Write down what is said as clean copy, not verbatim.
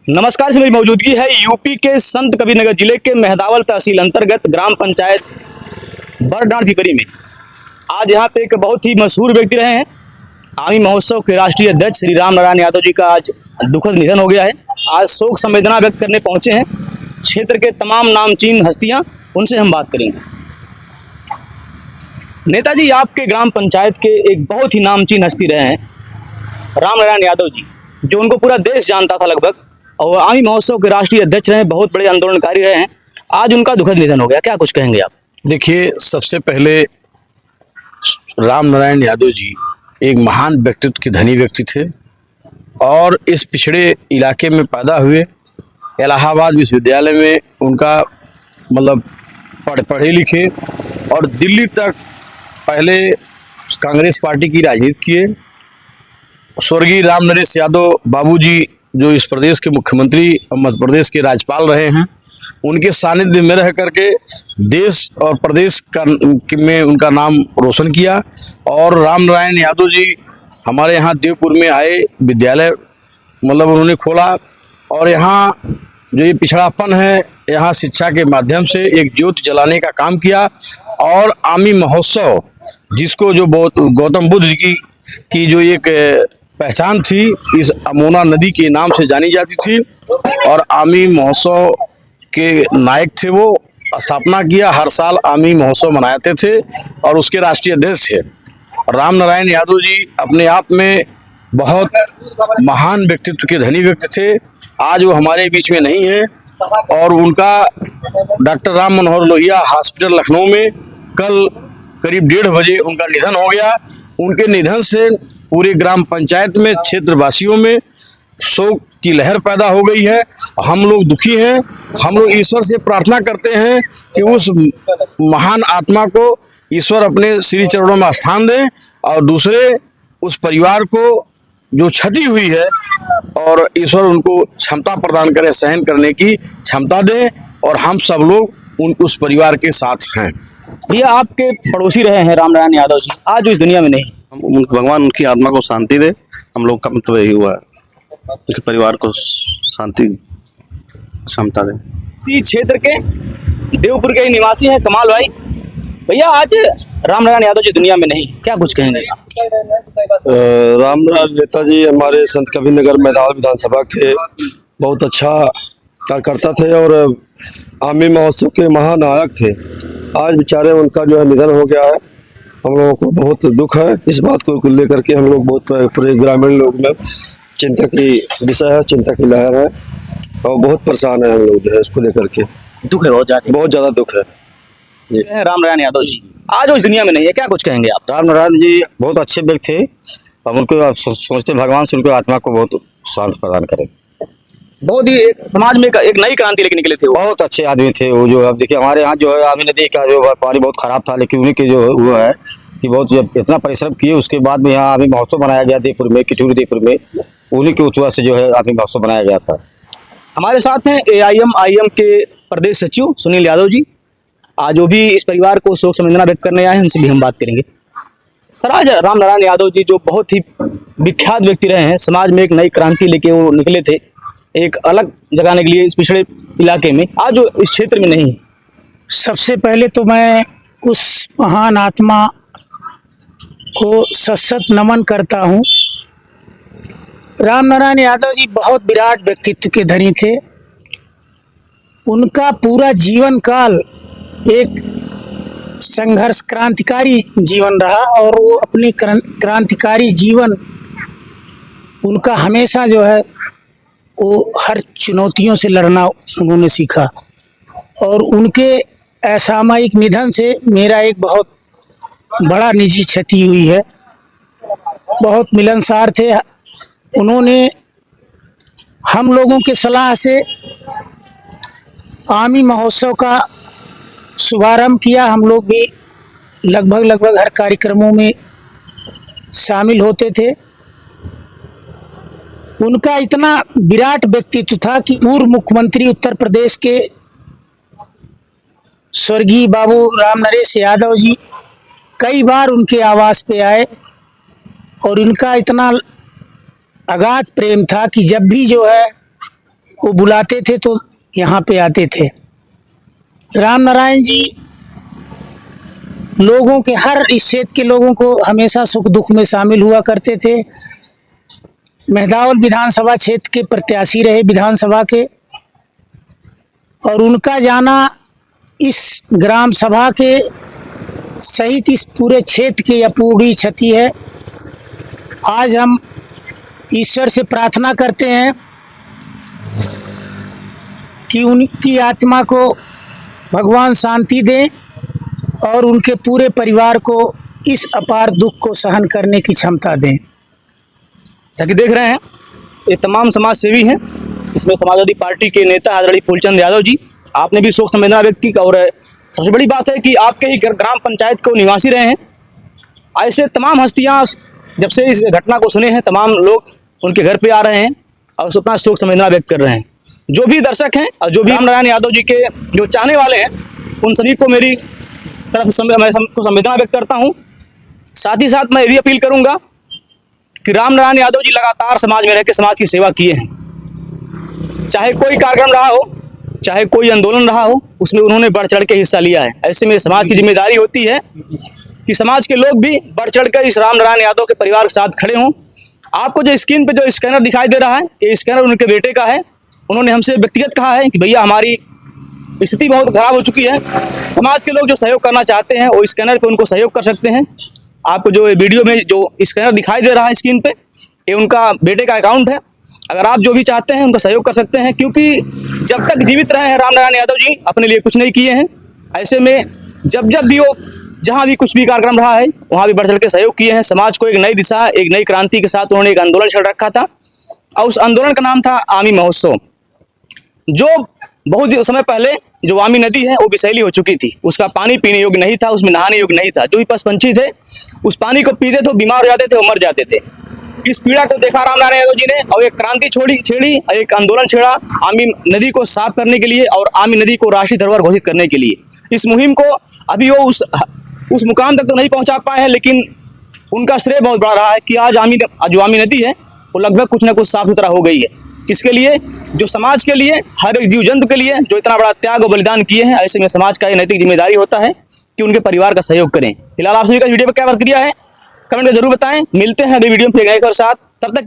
नमस्कार। से मेरी मौजूदगी है यूपी के संत कबीरनगर जिले के मेहदावल तहसील अंतर्गत ग्राम पंचायत बरडांड पिपरी में। आज यहाँ पे एक बहुत ही मशहूर व्यक्ति रहे हैं। आमी महोत्सव के राष्ट्रीय अध्यक्ष श्री राम नारायण यादव जी का आज दुखद निधन हो गया है। आज शोक संवेदना व्यक्त करने पहुँचे हैं क्षेत्र के तमाम नामचीन हस्तियाँ, उनसे हम बात करेंगे। नेताजी, आपके ग्राम पंचायत के एक बहुत ही नामचीन हस्ती रहे हैं राम नारायण यादव जी, जो उनको पूरा देश जानता था लगभग, और आमी महोत्सव के राष्ट्रीय अध्यक्ष रहे, बहुत बड़े आंदोलनकारी रहे हैं। आज उनका दुखद निधन हो गया, क्या कुछ कहेंगे आप? देखिए, सबसे पहले राम नारायण यादव जी एक महान व्यक्तित्व के धनी व्यक्ति थे और इस पिछड़े इलाके में पैदा हुए। इलाहाबाद विश्वविद्यालय में उनका मतलब पढ़े लिखे और दिल्ली तक पहले कांग्रेस पार्टी की राजनीति किए। स्वर्गीय राम नरेश यादव बाबूजी, जो इस प्रदेश के मुख्यमंत्री और मध्य प्रदेश के राज्यपाल रहे हैं, उनके सानिध्य में रह करके देश और प्रदेश में उनका नाम रोशन किया। और राम नारायण यादव जी हमारे यहाँ देवपुर में आए, विद्यालय मतलब उन्होंने खोला और यहाँ जो ये पिछड़ापन है, यहाँ शिक्षा के माध्यम से एक ज्योति जलाने का काम किया। और आमी महोत्सव, जिसको जो गौतम बुद्ध जी की जो एक पहचान थी, इस अमोना नदी के नाम से जानी जाती थी और आमी महोत्सव के नायक थे। वो स्थापना किया, हर साल आमी महोत्सव मनाते थे और उसके राष्ट्रीय अध्यक्ष थे। राम नारायण यादव जी अपने आप में बहुत महान व्यक्तित्व के धनी व्यक्ति थे। आज वो हमारे बीच में नहीं है और उनका डॉक्टर राम मनोहर लोहिया हॉस्पिटल लखनऊ में कल करीब 1:30 बजे उनका निधन हो गया। उनके निधन से पूरे ग्राम पंचायत में, क्षेत्रवासियों में शोक की लहर पैदा हो गई है। हम लोग दुखी हैं। हम लोग ईश्वर से प्रार्थना करते हैं कि उस महान आत्मा को ईश्वर अपने श्री चरणों में स्थान दें और दूसरे उस परिवार को जो क्षति हुई है और ईश्वर उनको क्षमता प्रदान करे, सहन करने की क्षमता दें। और हम सब लोग उस परिवार के साथ हैं। भैया, आपके पड़ोसी रहे हैं राम नारायण यादव जी, आज वो इस दुनिया में नहीं। भगवान उनकी आत्मा को शांति दे। हम लोग का मतलब यही हुआ है, उनके परिवार को शांति क्षमता दे। इसी क्षेत्र के देवपुर के ही निवासी हैं कमाल भाई। भैया, आज राम नारायण यादव जी दुनिया में नहीं, क्या कुछ कहेंगे? राम नारायण नेताजी हमारे संत कबीरनगर मेहदावल विधानसभा के बहुत अच्छा कार्यकर्ता थे और आमी महोत्सव के महानायक थे। आज बेचारे उनका जो है निधन हो गया है। हम लोगों को बहुत दुख है। इस बात को लेकर के हम लोग बहुत पूरे ग्रामीण लोग में चिंता की विषय है, चिंता की लहर है और बहुत परेशान है हम लोग जो है इसको लेकर के। दुख है, बहुत ज़्यादा दुख है। राम नारायण यादव जी आज वो इस दुनिया में नहीं है, क्या कुछ कहेंगे आप? राम नारायण जी बहुत अच्छे व्यक्ति थे और उनको सोचते भगवान से उनकी आत्मा को बहुत शांति प्रदान करें। बहुत ही समाज में एक नई क्रांति लेके निकले थे वो। बहुत अच्छे आदमी थे वो। जो अब देखिए हमारे यहाँ जो है आमी नदी का जो पानी बहुत खराब था, लेकिन उन्हीं के जो हुआ है कि बहुत जब इतना परिश्रम किए, उसके बाद में यहाँ आमी महोत्सव बनाया गया देवपुर में, किचूरी देवपुर में, उन्हीं के उत्साह से जो है आमी महोत्सव बनाया गया था। हमारे साथ हैं AIM के प्रदेश सचिव सुनील यादव जी। आज जो भी इस परिवार को शोक संवेदना व्यक्त करने आए हैं, उनसे भी हम बात करेंगे। सर, आज राम नारायण यादव जी जो बहुत ही विख्यात व्यक्ति रहे हैं, समाज में एक नई क्रांति लेके वो निकले थे, एक अलग जगाने के लिए इस पिछड़े इलाके में, आज जो इस क्षेत्र में नहीं है। सबसे पहले तो मैं उस महान आत्मा को सशक्त नमन करता हूँ। राम नारायण यादव जी बहुत विराट व्यक्तित्व के धनी थे। उनका पूरा जीवन काल एक संघर्ष क्रांतिकारी जीवन रहा और वो अपनी क्रांतिकारी जीवन उनका हमेशा जो है वो हर चुनौतियों से लड़ना उन्होंने सीखा। और उनके असामयिक निधन से मेरा एक बहुत बड़ा निजी क्षति हुई है। बहुत मिलनसार थे। उन्होंने हम लोगों के सलाह से आमी महोत्सव का शुभारंभ किया। हम लोग भी लगभग हर कार्यक्रमों में शामिल होते थे। उनका इतना विराट व्यक्तित्व था कि पूर्व मुख्यमंत्री उत्तर प्रदेश के स्वर्गीय बाबू राम नरेश यादव जी कई बार उनके आवास पे आए और इनका इतना अगाध प्रेम था कि जब भी जो है वो बुलाते थे तो यहाँ पे आते थे। राम नारायण जी लोगों के, हर इस क्षेत्र के लोगों को हमेशा सुख दुख में शामिल हुआ करते थे। मेहदावल विधानसभा क्षेत्र के प्रत्याशी रहे विधानसभा के, और उनका जाना इस ग्राम सभा के सहित इस पूरे क्षेत्र की अपूर्णीय क्षति है। आज हम ईश्वर से प्रार्थना करते हैं कि उनकी आत्मा को भगवान शांति दें और उनके पूरे परिवार को इस अपार दुख को सहन करने की क्षमता दें। जैसा कि देख रहे हैं ये तमाम समाज सेवी हैं, इसमें समाजवादी पार्टी के नेता आदरणीय फूलचंद यादव जी, आपने भी शोक संवेदना व्यक्त की। और सबसे बड़ी बात है कि आपके ही ग्राम पंचायत को निवासी रहे हैं। ऐसे तमाम हस्तियां जब से इस घटना को सुने हैं, तमाम लोग उनके घर पे आ रहे हैं और अपना शोक संवेदना व्यक्त कर रहे हैं। जो भी दर्शक हैं और जो भी राम नारायण यादव जी के जो चाहने वाले हैं, उन सभी को मेरी तरफ से मैं सबको संवेदना व्यक्त करता हूँ। साथ ही साथ मैं ये भी अपील करूँगा कि राम नारायण यादव जी लगातार समाज में रह के समाज की सेवा किए हैं। चाहे कोई कार्यक्रम रहा हो, चाहे कोई आंदोलन रहा हो, उसमें उन्होंने बढ़ चढ़ के हिस्सा लिया है। ऐसे में समाज की जिम्मेदारी होती है कि समाज के लोग भी बढ़ चढ़ कर इस राम नारायण यादव के परिवार के साथ खड़े हों। आपको जो स्क्रीन पे जो स्कैनर दिखाई दे रहा है, ये स्कैनर उनके बेटे का है। उन्होंने हमसे व्यक्तिगत कहा है कि भैया हमारी स्थिति बहुत खराब हो चुकी है, समाज के लोग जो सहयोग करना चाहते हैं वो स्कैनर पे उनको सहयोग कर सकते हैं। आपको जो वीडियो में जो स्कैनर दिखाई दे रहा है स्क्रीन पे, ये उनका बेटे का अकाउंट है। अगर आप जो भी चाहते हैं उनका सहयोग कर सकते हैं, क्योंकि जब तक जीवित रहे हैं राम नारायण यादव जी अपने लिए कुछ नहीं किए हैं। ऐसे में जब भी वो जहाँ भी कुछ भी कार्यक्रम रहा है वहाँ भी बढ़ चढ़ के सहयोग किए हैं। समाज को एक नई दिशा, एक नई क्रांति के साथ उन्होंने एक आंदोलन छेड़ रखा था और उस आंदोलन का नाम था आमी महोत्सव। जो बहुत समय पहले जो वामी नदी है वो विषैली हो चुकी थी, उसका पानी पीने योग्य नहीं था, उसमें नहाने योग्य नहीं था। जो भी पशु पंछी थे उस पानी को पीते थे, बीमार हो जाते थे, वो मर जाते थे। इस पीड़ा को देखा राम नारायण यादव जी ने और एक क्रांति छेड़ी, एक आंदोलन छेड़ा आमी नदी को साफ करने के लिए और आमी नदी को राष्ट्रीय धरोहर घोषित करने के लिए। इस मुहिम को अभी वो उस मुकाम तक तो नहीं पहुंचा पाए हैं, लेकिन उनका श्रेय बहुत बड़ा रहा है कि आज जो आमी नदी है वो लगभग कुछ ना कुछ साफ सुथरा हो गई है। किसके लिए? जो समाज के लिए, हर एक जीव जंतु के लिए जो इतना बड़ा त्याग और बलिदान किए हैं। ऐसे में समाज का ये नैतिक जिम्मेदारी होता है कि उनके परिवार का सहयोग करें। फिलहाल आप सभी का वीडियो पर क्या प्रतिक्रिया है कमेंट में जरूर बताएं। मिलते हैं अगले वीडियो में फिर एक और साथ।